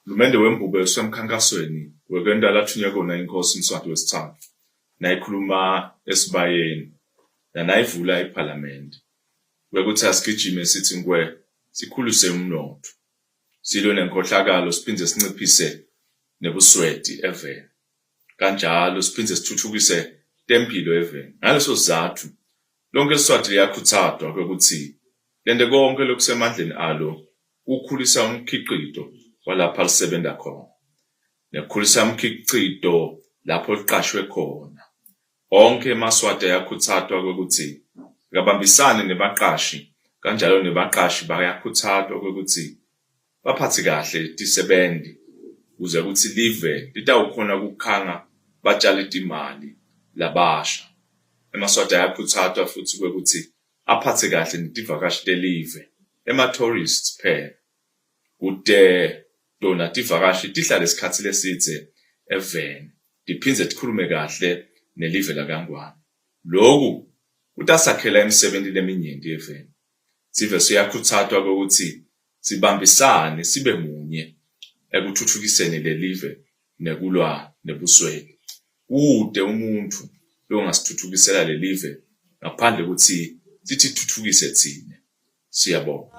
Lumende wembubo esemkhankasweni wekwenda lathunywa kona inkosi Mswati wesithathu nayikhuluma esibayeni nayivula iParliament bekuthi asigijime sithi ngwe sikhulise umnotho silwe nenkohlakalo siphinde sinciphise nebusweti eveni kanjalo siphinde sithuthukise tempilo eveni ngaleso sizathu lonke isizathu liyakhuthazwa ukuthi lende konke lokusemandleni alo ukukhulisa umkhiqizo walapha lisebenza khona nekhulisa umkhiqizo lapho liqashwe khona onke emaswati ayakhuthazwa ukuthi ngabambisane nebaqashi kanjalo nebaqashi bayakhuthazwa ukuthi baphathe kahle tisebendi ukuze ukuthi live litawukhona ukukhanga batshale imali labasha emaswati ayakhuthazwa futhi ukuthi aphathe kahle netivakashi telive ema-tourists phela kude dona tivakashi tihlale isikhathi lesidze eveni diphindze tikhulume kahle nelive laKaNgwane lokhu kutasakhela imisebenzi leminyenti eveni sive siyakhuthazwa ukuthi sibambisane sibe munye ekuthuthukiseni lelive nekulwa nebusweti kude umuntu longasithuthukisela lelive ngaphandle ukuthi sithi thuthukise thina siyabonga